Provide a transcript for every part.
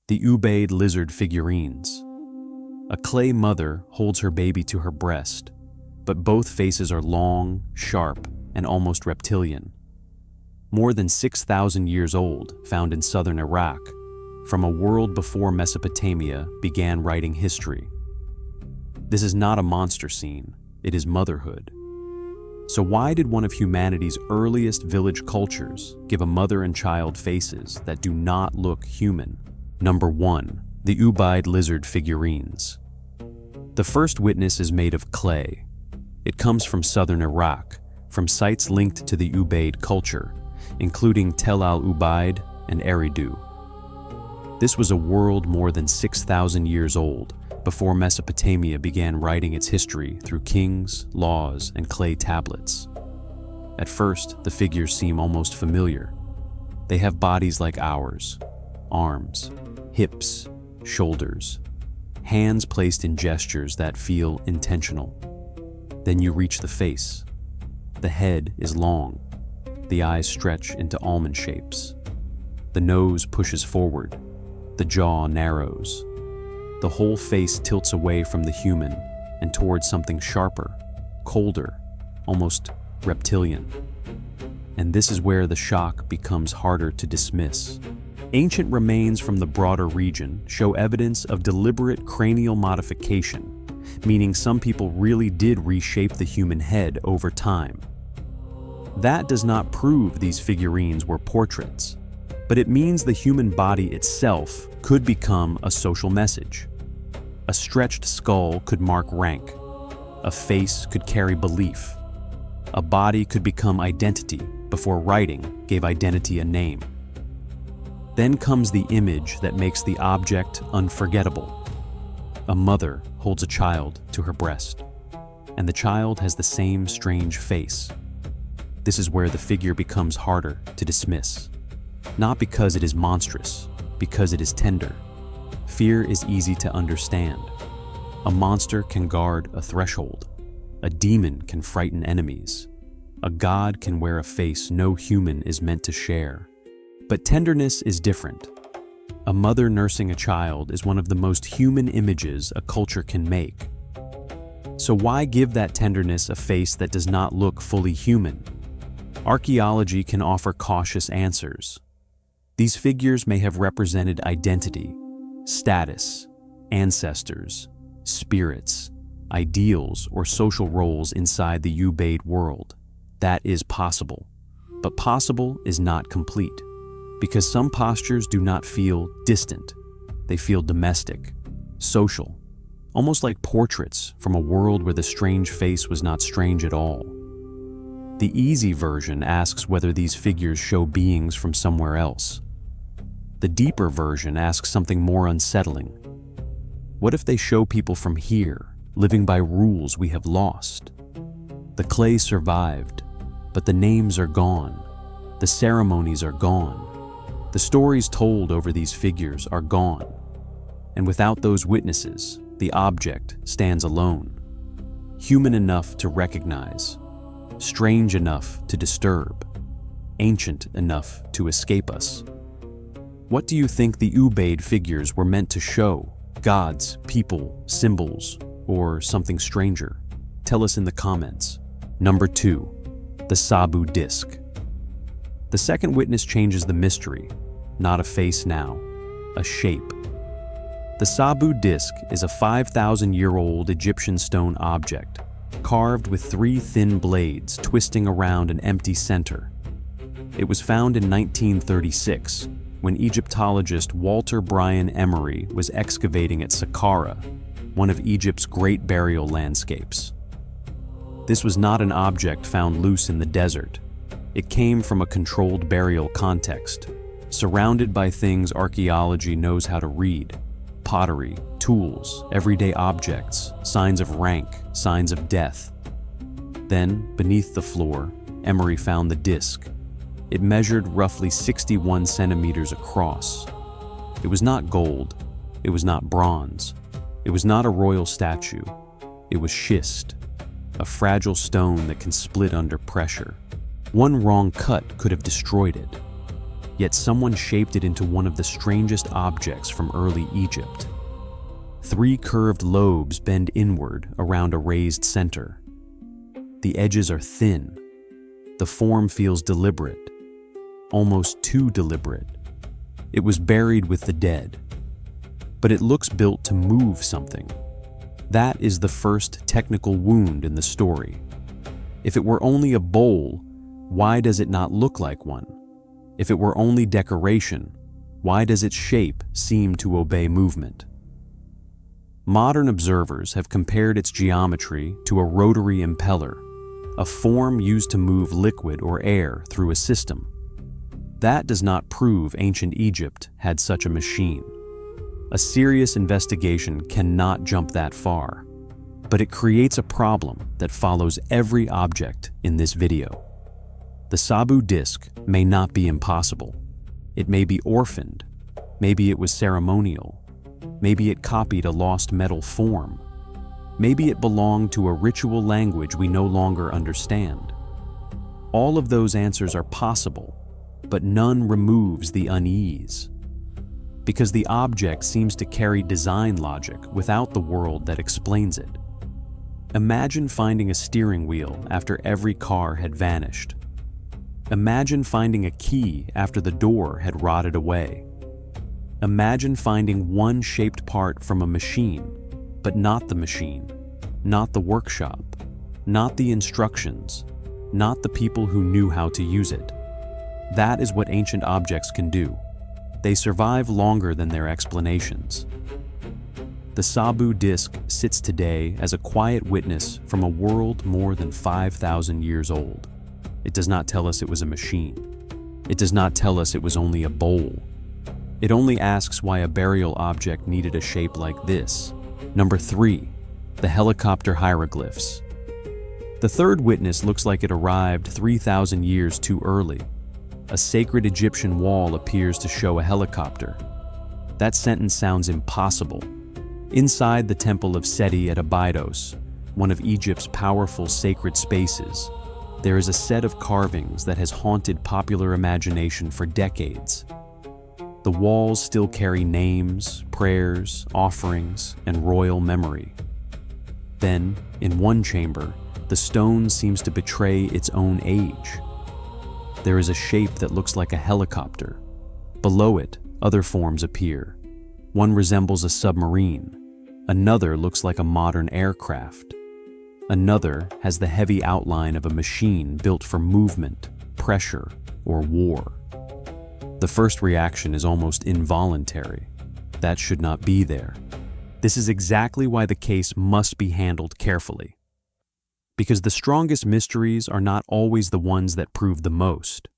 The Ubaid Lizard Figurines. A clay mother holds her baby to her breast, but both faces are long, sharp, and almost reptilian. More than 6,000 years old, found in southern Iraq, from a world before Mesopotamia began writing history. This is not a monster scene, it is motherhood. So why did one of humanity's earliest village cultures give a mother and child faces that do not look human? Number 1. The Ubaid Lizard Figurines. The first witness is made of clay. It comes from southern Iraq, from sites linked to the Ubaid culture, including Tel al-Ubaid and Eridu. This was a world more than 6,000 years old, before Mesopotamia began writing its history through kings, laws, and clay tablets. At first, the figures seem almost familiar. They have bodies like ours, arms, hips, shoulders, hands placed in gestures that feel intentional. Then you reach the face. The head is long. The eyes stretch into almond shapes. The nose pushes forward. The jaw narrows. The whole face tilts away from the human and towards something sharper, colder, almost reptilian. And this is where the shock becomes harder to dismiss. Ancient remains from the broader region show evidence of deliberate cranial modification, meaning some people really did reshape the human head over time. That does not prove these figurines were portraits, but it means the human body itself could become a social message. A stretched skull could mark rank. A face could carry belief. A body could become identity before writing gave identity a name. Then comes the image that makes the object unforgettable. A mother holds a child to her breast, and the child has the same strange face. This is where the figure becomes harder to dismiss. Not because it is monstrous, because it is tender. Fear is easy to understand. A monster can guard a threshold. A demon can frighten enemies. A god can wear a face no human is meant to share. But tenderness is different. A mother nursing a child is one of the most human images a culture can make. So why give that tenderness a face that does not look fully human? Archaeology can offer cautious answers. These figures may have represented identity, status, ancestors, spirits, ideals, or social roles inside the Ubaid world. That is possible. But possible is not complete, because some postures do not feel distant. They feel domestic, social, almost like portraits from a world where the strange face was not strange at all. The easy version asks whether these figures show beings from somewhere else. The deeper version asks something more unsettling. What if they show people from here, living by rules we have lost? The clay survived, but the names are gone. The ceremonies are gone. The stories told over these figures are gone. And without those witnesses, the object stands alone. Human enough to recognize, strange enough to disturb, ancient enough to escape us. What do you think the Ubaid figures were meant to show? Gods, people, symbols, or something stranger? Tell us in the comments. Number 2. The Sabu Disc. The second witness changes the mystery. Not a face now, a shape. The Sabu Disc is a 5,000-year-old Egyptian stone object, carved with 3 thin blades twisting around an empty center. It was found in 1936, when Egyptologist Walter Bryan Emery was excavating at Saqqara, one of Egypt's great burial landscapes. This was not an object found loose in the desert. It came from a controlled burial context, surrounded by things archaeology knows how to read: pottery, tools, everyday objects, signs of rank, signs of death. Then, beneath the floor, Emery found the disc. It measured roughly 61 centimeters across. It was not gold. It was not bronze. It was not a royal statue. It was schist, a fragile stone that can split under pressure. One wrong cut could have destroyed it. yet someone shaped it into one of the strangest objects from early Egypt. 3 curved lobes bend inward around a raised center. The edges are thin. The form feels deliberate, almost too deliberate. It was buried with the dead, but it looks built to move something. That is the first technical wound in the story. If it were only a bowl, why does it not look like one? If it were only decoration, why does its shape seem to obey movement? Modern observers have compared its geometry to a rotary impeller, a form used to move liquid or air through a system. That does not prove ancient Egypt had such a machine. A serious investigation cannot jump that far, but it creates a problem that follows every object in this video. The Sabu Disc may not be impossible. It may be orphaned. Maybe it was ceremonial. Maybe it copied a lost metal form. Maybe it belonged to a ritual language we no longer understand. All of those answers are possible, but none removes the unease. Because the object seems to carry design logic without the world that explains it. Imagine finding a steering wheel after every car had vanished. Imagine finding a key after the door had rotted away. Imagine finding one shaped part from a machine, but not the machine, not the workshop, not the instructions, not the people who knew how to use it. That is what ancient objects can do. They survive longer than their explanations. The Sabu Disc sits today as a quiet witness from a world more than 5,000 years old. It does not tell us it was a machine. It does not tell us it was only a bowl. It only asks why a burial object needed a shape like this. Number 3, the Helicopter Hieroglyphs. The third witness looks like it arrived 3,000 years too early. A sacred Egyptian wall appears to show a helicopter. That sentence sounds impossible. Inside the temple of Seti at Abydos, one of Egypt's powerful sacred spaces, there is a set of carvings that has haunted popular imagination for decades. The walls still carry names, prayers, offerings, and royal memory. Then, in one chamber, the stone seems to betray its own age. There is a shape that looks like a helicopter. Below it, other forms appear. One resembles a submarine. Another looks like a modern aircraft. Another has the heavy outline of a machine built for movement, pressure, or war. The first reaction is almost involuntary. That should not be there. This is exactly why the case must be handled carefully. Because the strongest mysteries are not always the ones that prove the most.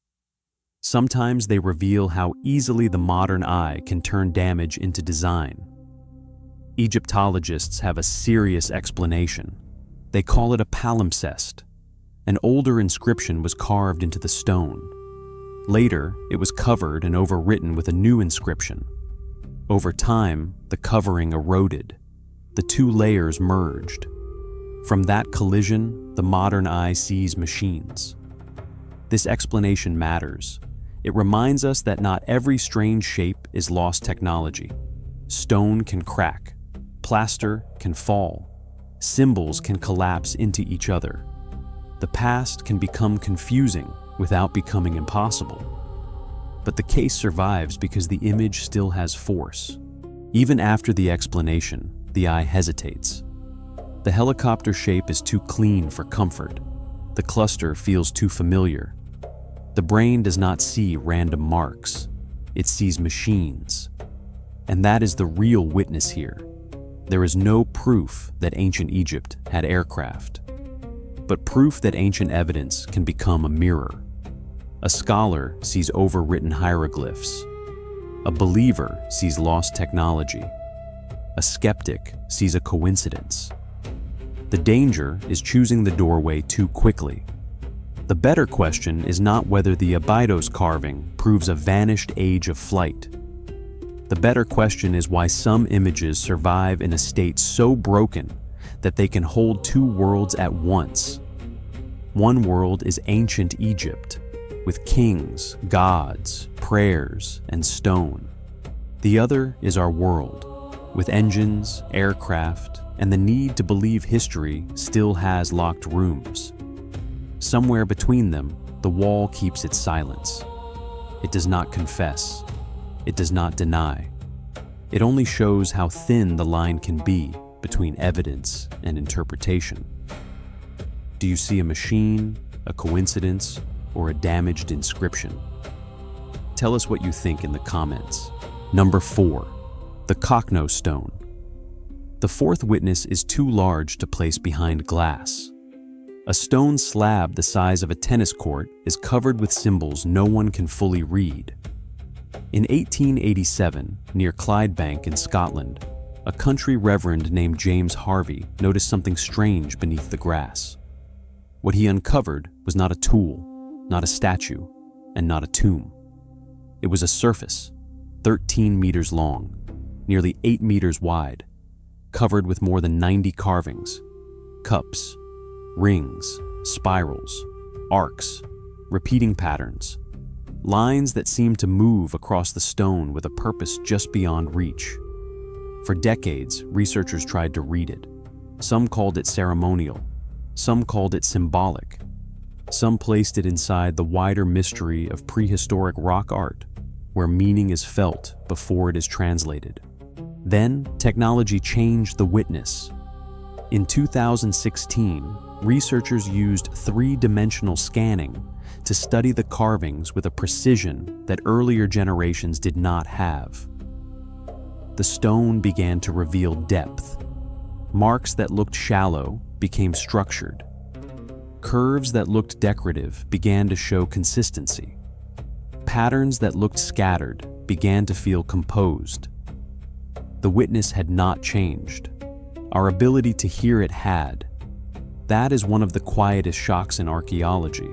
Sometimes they reveal how easily the modern eye can turn damage into design. Egyptologists have a serious explanation. They call it a palimpsest. An older inscription was carved into the stone. Later, it was covered and overwritten with a new inscription. Over time, the covering eroded. The 2 layers merged. From that collision, the modern eye sees machines. This explanation matters. It reminds us that not every strange shape is lost technology. Stone can crack. Plaster can fall. Symbols can collapse into each other. The past can become confusing without becoming impossible. But the case survives because the image still has force. Even after the explanation, the eye hesitates. The helicopter shape is too clean for comfort. The cluster feels too familiar. The brain does not see random marks. It sees machines. And that is the real witness here. There is no proof that ancient Egypt had aircraft, but proof that ancient evidence can become a mirror. A scholar sees overwritten hieroglyphs. A believer sees lost technology. A skeptic sees a coincidence. The danger is choosing the doorway too quickly. The better question is not whether the Abydos carving proves a vanished age of flight. The better question is why some images survive in a state so broken that they can hold 2 worlds at once. One world is ancient Egypt. with kings, gods, prayers, and stone. The other is our world, with engines, aircraft, and the need to believe history still has locked rooms. Somewhere between them, the wall keeps its silence. It does not confess. It does not deny. It only shows how thin the line can be between evidence and interpretation. Do you see a machine, a coincidence, or a damaged inscription? Tell us what you think in the comments. Number 4. The Cochno Stone. The fourth witness is too large to place behind glass. A stone slab the size of a tennis court is covered with symbols no one can fully read. In 1887, near Clydebank in Scotland, a country reverend named James Harvey noticed something strange beneath the grass. What he uncovered was not a tool, not a statue, and not a tomb. It was a surface, 13 meters long, nearly 8 meters wide, covered with more than 90 carvings, cups, rings, spirals, arcs, repeating patterns, lines that seemed to move across the stone with a purpose just beyond reach. For decades, researchers tried to read it. Some called it ceremonial, some called it symbolic, some placed it inside the wider mystery of prehistoric rock art, where meaning is felt before it is translated. Then, technology changed the witness. In 2016, researchers used three-dimensional scanning to study the carvings with a precision that earlier generations did not have. The stone began to reveal depth. Marks that looked shallow became structured. Curves that looked decorative began to show consistency. Patterns that looked scattered began to feel composed. The witness had not changed. Our ability to hear it had. That is one of the quietest shocks in archaeology.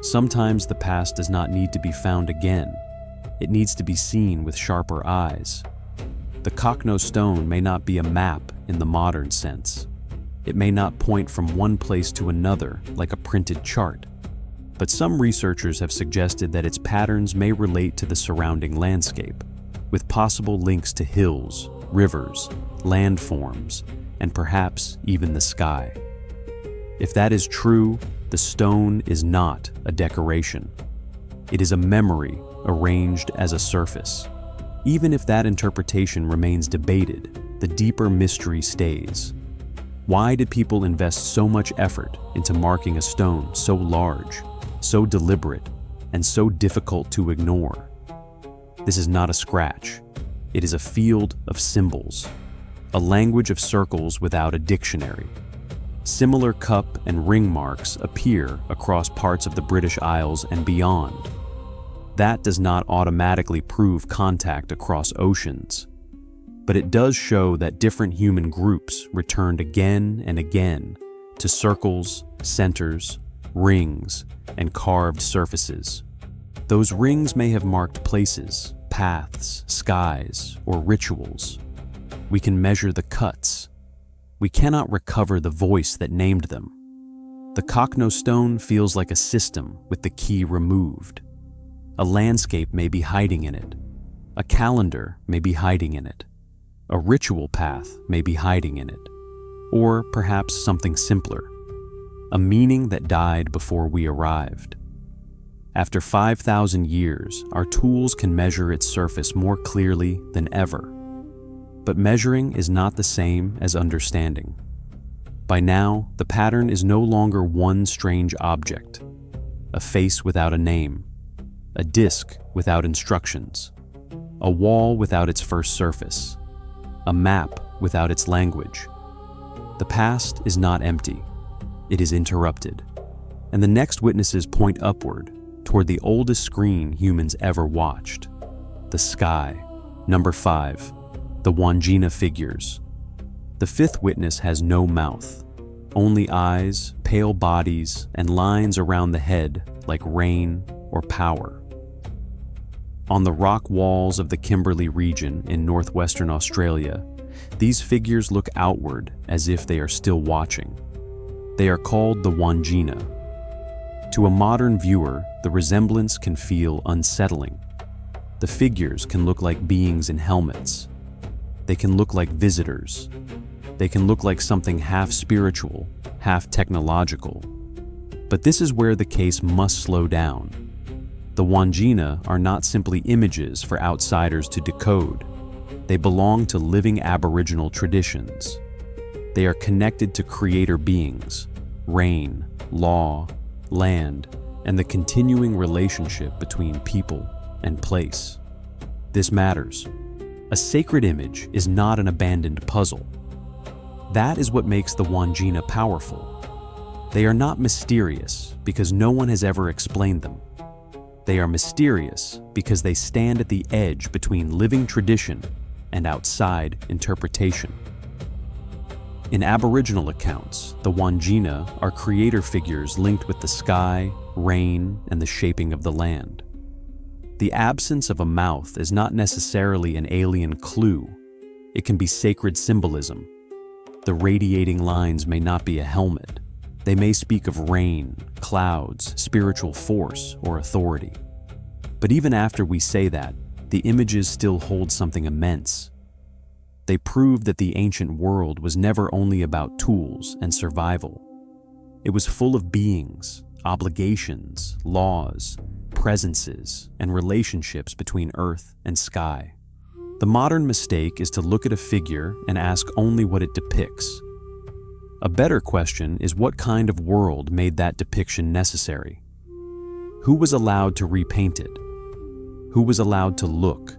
Sometimes the past does not need to be found again. It needs to be seen with sharper eyes. The Cochno Stone may not be a map in the modern sense. It may not point from one place to another like a printed chart. But some researchers have suggested that its patterns may relate to the surrounding landscape, with possible links to hills, rivers, landforms, and perhaps even the sky. If that is true, the stone is not a decoration. It is a memory arranged as a surface. Even if that interpretation remains debated, the deeper mystery stays. Why did people invest so much effort into marking a stone so large, so deliberate, and so difficult to ignore? This is not a scratch. It is a field of symbols, a language of circles without a dictionary. Similar cup and ring marks appear across parts of the British Isles and beyond. That does not automatically prove contact across oceans, but it does show that different human groups returned again and again to circles, centers, rings, and carved surfaces. Those rings may have marked places, paths, skies, or rituals. We can measure the cuts. We cannot recover the voice that named them. The Cochno Stone feels like a system with the key removed. A landscape may be hiding in it. A calendar may be hiding in it. A ritual path may be hiding in it. Or perhaps something simpler. A meaning that died before we arrived. After 5,000 years, our tools can measure its surface more clearly than ever. But measuring is not the same as understanding. By now, the pattern is no longer one strange object, a face without a name, a disc without instructions, a wall without its first surface, a map without its language. The past is not empty, it is interrupted, and the next witnesses point upward toward the oldest screen humans ever watched, the sky. Number 5. The Wandjina Figures. The fifth witness has no mouth, only eyes, pale bodies, and lines around the head like rain or power. On the rock walls of the Kimberley region in northwestern Australia, these figures look outward as if they are still watching. They are called the Wandjina. To a modern viewer, the resemblance can feel unsettling. The figures can look like beings in helmets. They can look like visitors. They can look like something half spiritual, half technological. But this is where the case must slow down. The Wandjina are not simply images for outsiders to decode. They belong to living Aboriginal traditions. They are connected to creator beings, rain, law, land, and the continuing relationship between people and place. This matters. A sacred image is not an abandoned puzzle. That is what makes the Wandjina powerful. They are not mysterious because no one has ever explained them. They are mysterious because they stand at the edge between living tradition and outside interpretation. In Aboriginal accounts, the Wandjina are creator figures linked with the sky, rain, and the shaping of the land. The absence of a mouth is not necessarily an alien clue. It can be sacred symbolism. The radiating lines may not be a helmet. They may speak of rain, clouds, spiritual force, or authority. But even after we say that, the images still hold something immense. They prove that the ancient world was never only about tools and survival. It was full of beings, obligations, laws, presences, and relationships between earth and sky. The modern mistake is to look at a figure and ask only what it depicts. A better question is what kind of world made that depiction necessary? Who was allowed to repaint it? Who was allowed to look?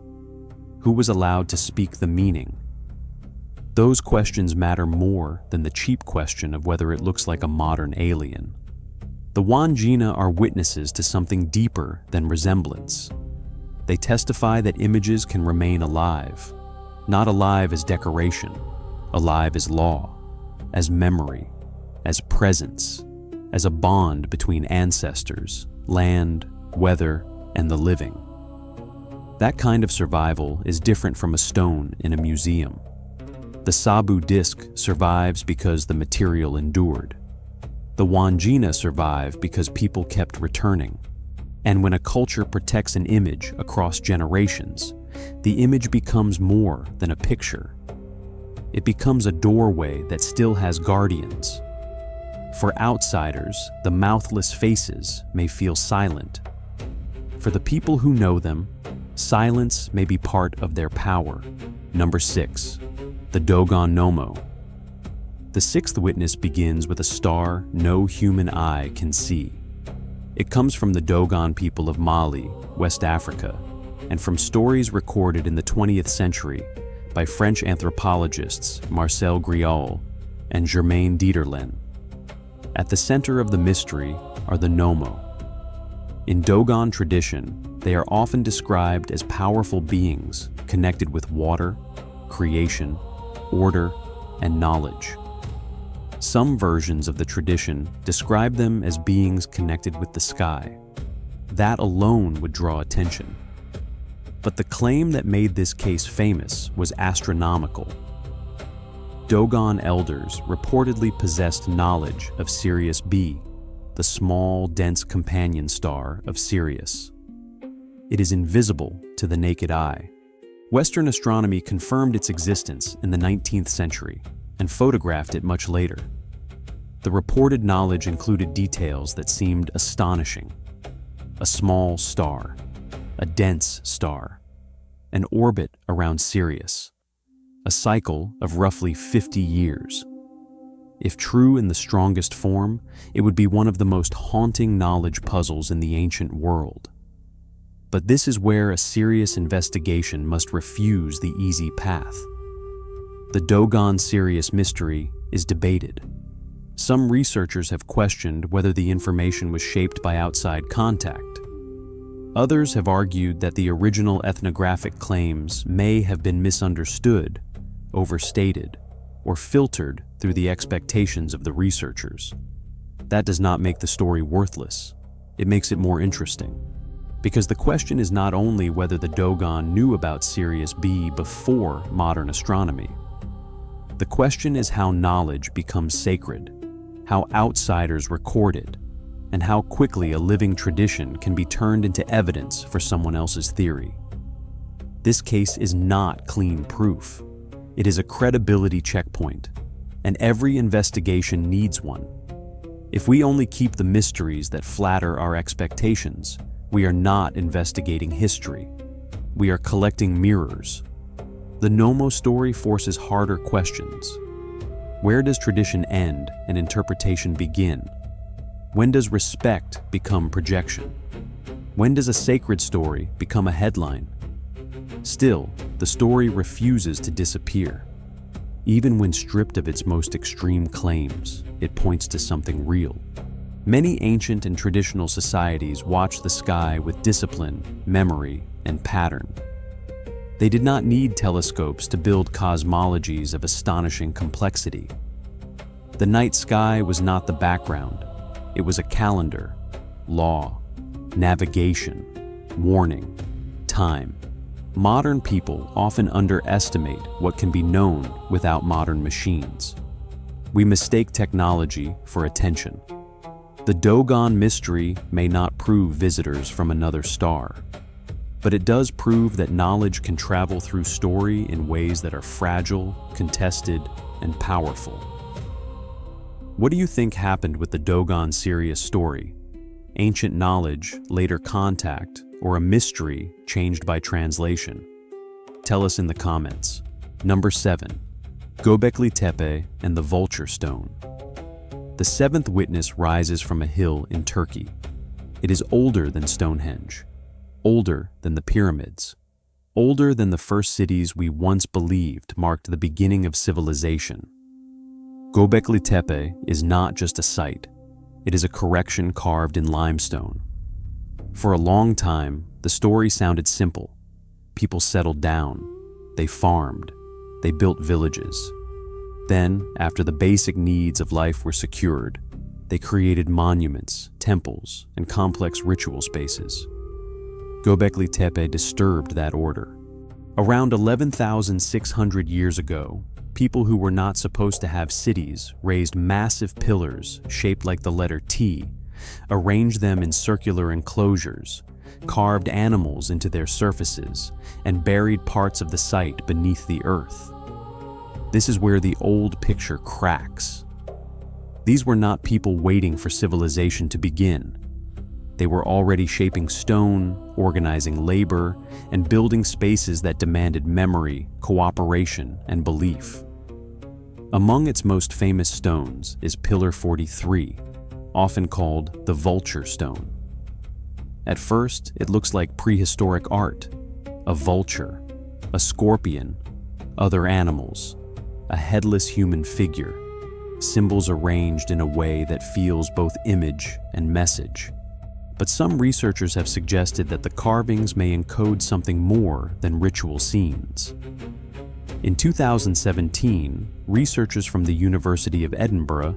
Who was allowed to speak the meaning? Those questions matter more than the cheap question of whether it looks like a modern alien. The Wandjina are witnesses to something deeper than resemblance. They testify that images can remain alive, not alive as decoration, alive as law, as memory, as presence, as a bond between ancestors, land, weather, and the living. That kind of survival is different from a stone in a museum. The Sabu Disc survives because the material endured. The Wandjina survive because people kept returning. And when a culture protects an image across generations, the image becomes more than a picture. It becomes a doorway that still has guardians. For outsiders, the mouthless faces may feel silent. For the people who know them, silence may be part of their power. Number 6. The Dogon Nommo. The sixth witness begins with a star no human eye can see. It comes from the Dogon people of Mali, West Africa, and from stories recorded in the 20th century by French anthropologists Marcel Griaule and Germaine Dieterlen. At the center of the mystery are the Nommo. In Dogon tradition, they are often described as powerful beings connected with water, creation, order, and knowledge. Some versions of the tradition describe them as beings connected with the sky. That alone would draw attention. But the claim that made this case famous was astronomical. Dogon elders reportedly possessed knowledge of Sirius B, the small, dense companion star of Sirius. It is invisible to the naked eye. Western astronomy confirmed its existence in the 19th century and photographed it much later. The reported knowledge included details that seemed astonishing. A small star, a dense star, an orbit around Sirius, a cycle of roughly 50 years. If true in the strongest form, it would be one of the most haunting knowledge puzzles in the ancient world. But this is where a serious investigation must refuse the easy path. The Dogon-Sirius mystery is debated. Some researchers have questioned whether the information was shaped by outside contact. Others have argued that the original ethnographic claims may have been misunderstood, overstated, or filtered through the expectations of the researchers. That does not make the story worthless. It makes it more interesting. Because the question is not only whether the Dogon knew about Sirius B before modern astronomy. The question is how knowledge becomes sacred, how outsiders record it, and how quickly a living tradition can be turned into evidence for someone else's theory. This case is not clean proof. It is a credibility checkpoint, and every investigation needs one. If we only keep the mysteries that flatter our expectations, we are not investigating history. We are collecting mirrors. The Nommo story forces harder questions. Where does tradition end and interpretation begin? When does respect become projection? When does a sacred story become a headline? Still, the story refuses to disappear. Even when stripped of its most extreme claims, it points to something real. Many ancient and traditional societies watched the sky with discipline, memory, and pattern. They did not need telescopes to build cosmologies of astonishing complexity. The night sky was not the background. It was a calendar, law, navigation, warning, time. Modern people often underestimate what can be known without modern machines. We mistake technology for attention. The Dogon mystery may not prove visitors from another star, but it does prove that knowledge can travel through story in ways that are fragile, contested, and powerful. What do you think happened with the Dogon Sirius story? Ancient knowledge, later contact, or a mystery changed by translation? Tell us in the comments. Number 7. Göbekli Tepe and the Vulture Stone. The seventh witness rises from a hill in Turkey. It is older than Stonehenge, older than the pyramids, older than the first cities we once believed marked the beginning of civilization. Göbekli Tepe is not just a site, it is a correction carved in limestone. For a long time, the story sounded simple. People settled down, they farmed, they built villages. Then, after the basic needs of life were secured, they created monuments, temples, and complex ritual spaces. Göbekli Tepe disturbed that order. Around 11,600 years ago, people who were not supposed to have cities raised massive pillars shaped like the letter T, arranged them in circular enclosures, carved animals into their surfaces, and buried parts of the site beneath the earth. This is where the old picture cracks. These were not people waiting for civilization to begin. They were already shaping stone, organizing labor, and building spaces that demanded memory, cooperation, and belief. Among its most famous stones is Pillar 43, often called the Vulture Stone. At first, it looks like prehistoric art: a vulture, a scorpion, other animals, a headless human figure, symbols arranged in a way that feels both image and message. But some researchers have suggested that the carvings may encode something more than ritual scenes. In 2017, researchers from the University of Edinburgh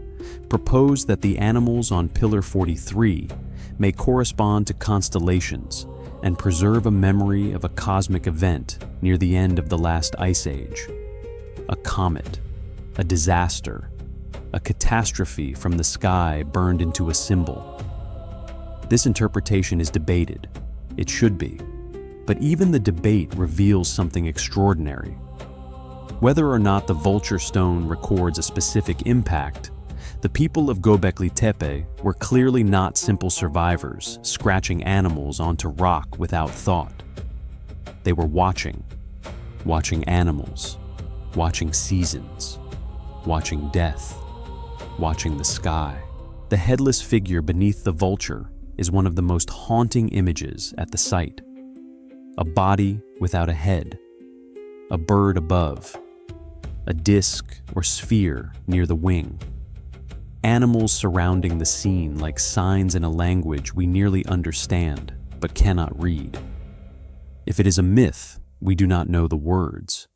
proposed that the animals on Pillar 43 may correspond to constellations and preserve a memory of a cosmic event near the end of the last ice age. A comet, a disaster, a catastrophe from the sky burned into a symbol. This interpretation is debated. It should be. But even the debate reveals something extraordinary. Whether or not the Vulture Stone records a specific impact, the people of Göbekli Tepe were clearly not simple survivors scratching animals onto rock without thought. They were watching animals, watching seasons, watching death, watching the sky. The headless figure beneath the vulture is one of the most haunting images at the site. A body without a head, a bird above, a disc or sphere near the wing. Animals surrounding the scene like signs in a language we nearly understand but cannot read. If it is a myth, we do not know the words.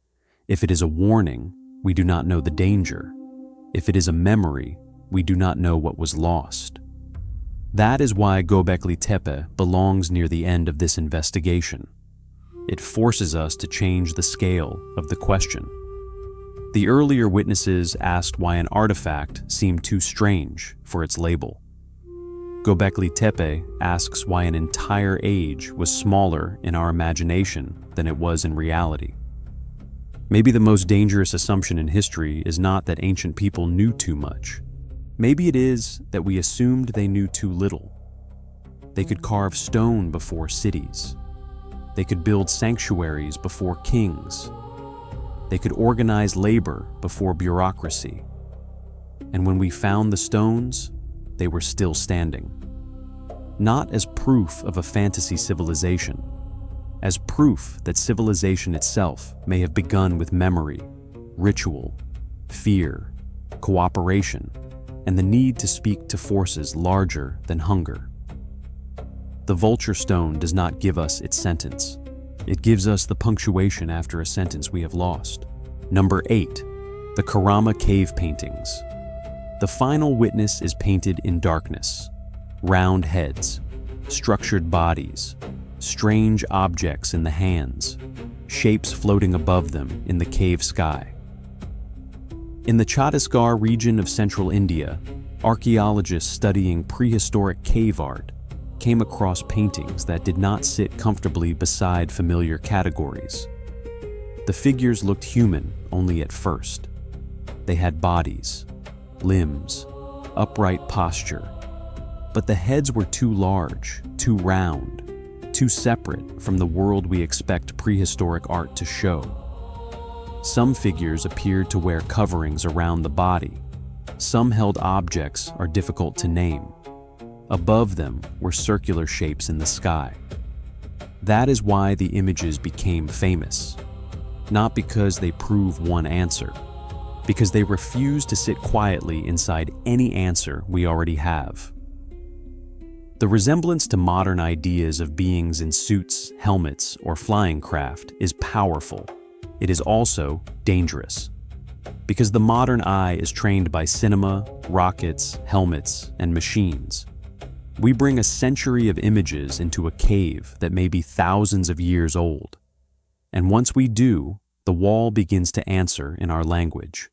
If it is a warning, we do not know the danger. If it is a memory, we do not know what was lost. That is why Göbekli Tepe belongs near the end of this investigation. It forces us to change the scale of the question. The earlier witnesses asked why an artifact seemed too strange for its label. Göbekli Tepe asks why an entire age was smaller in our imagination than it was in reality. Maybe the most dangerous assumption in history is not that ancient people knew too much. Maybe it is that we assumed they knew too little. They could carve stone before cities. They could build sanctuaries before kings. They could organize labor before bureaucracy. And when we found the stones, they were still standing. Not as proof of a fantasy civilization, as proof that civilization itself may have begun with memory, ritual, fear, cooperation, and the need to speak to forces larger than hunger. The Vulture Stone does not give us its sentence. It gives us the punctuation after a sentence we have lost. Number 8. The Charama Cave Paintings. The final witness is painted in darkness. Round heads, structured bodies, strange objects in the hands, shapes floating above them in the cave sky. In the Chhattisgarh region of central India, archaeologists studying prehistoric cave art came across paintings that did not sit comfortably beside familiar categories. The figures looked human only at first. They had bodies, limbs, upright posture, but the heads were too large, too round, too separate from the world we expect prehistoric art to show. Some figures appeared to wear coverings around the body. Some held objects are difficult to name. Above them were circular shapes in the sky. That is why the images became famous. Not because they prove one answer, because they refuse to sit quietly inside any answer we already have. The resemblance to modern ideas of beings in suits, helmets, or flying craft is powerful. It is also dangerous, because the modern eye is trained by cinema, rockets, helmets, and machines. We bring a century of images into a cave that may be thousands of years old. And once we do, the wall begins to answer in our language.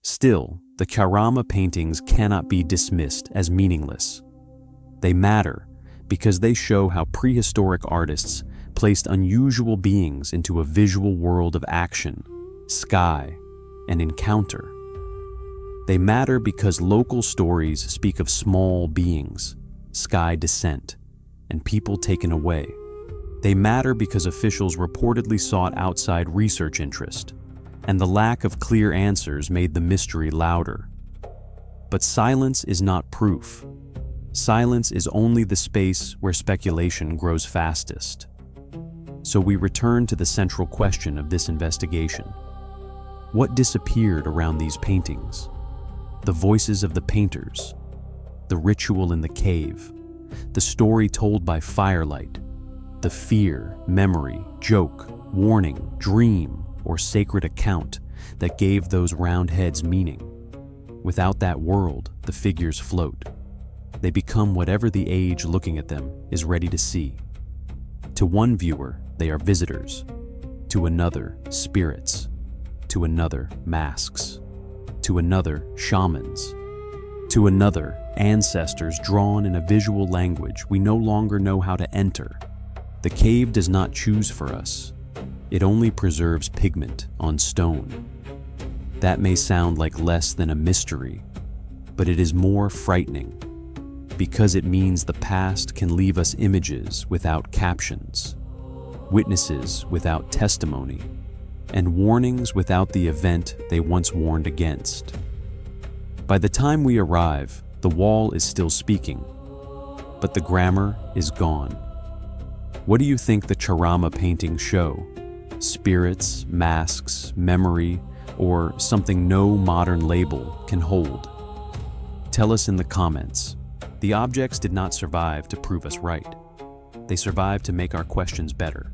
Still, the Charama paintings cannot be dismissed as meaningless. They matter because they show how prehistoric artists placed unusual beings into a visual world of action, sky, and encounter. They matter because local stories speak of small beings, sky descent, and people taken away. They matter because officials reportedly sought outside research interest, and the lack of clear answers made the mystery louder. But silence is not proof. Silence is only the space where speculation grows fastest. So we return to the central question of this investigation. What disappeared around these paintings? The voices of the painters, the ritual in the cave, the story told by firelight, the fear, memory, joke, warning, dream, or sacred account that gave those round heads meaning. Without that world, the figures float. They become whatever the age looking at them is ready to see. To one viewer, they are visitors. To another, spirits. To another, masks. To another, shamans. To another, ancestors drawn in a visual language we no longer know how to enter. The cave does not choose for us. It only preserves pigment on stone. That may sound like less than a mystery, but it is more frightening, because it means the past can leave us images without captions, witnesses without testimony, and warnings without the event they once warned against. By the time we arrive, the wall is still speaking, but the grammar is gone. What do you think the Charama paintings show? Spirits, masks, memory, or something no modern label can hold? Tell us in the comments. The objects did not survive to prove us right. They survived to make our questions better.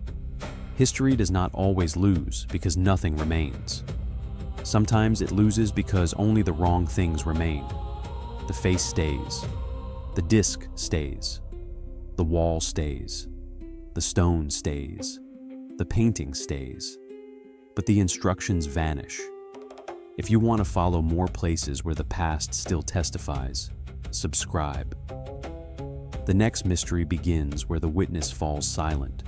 History does not always lose because nothing remains. Sometimes it loses because only the wrong things remain. The face stays. The disc stays. The wall stays. The stone stays. The painting stays. But the instructions vanish. If you want to follow more places where the past still testifies, subscribe. The next mystery begins where the witness falls silent.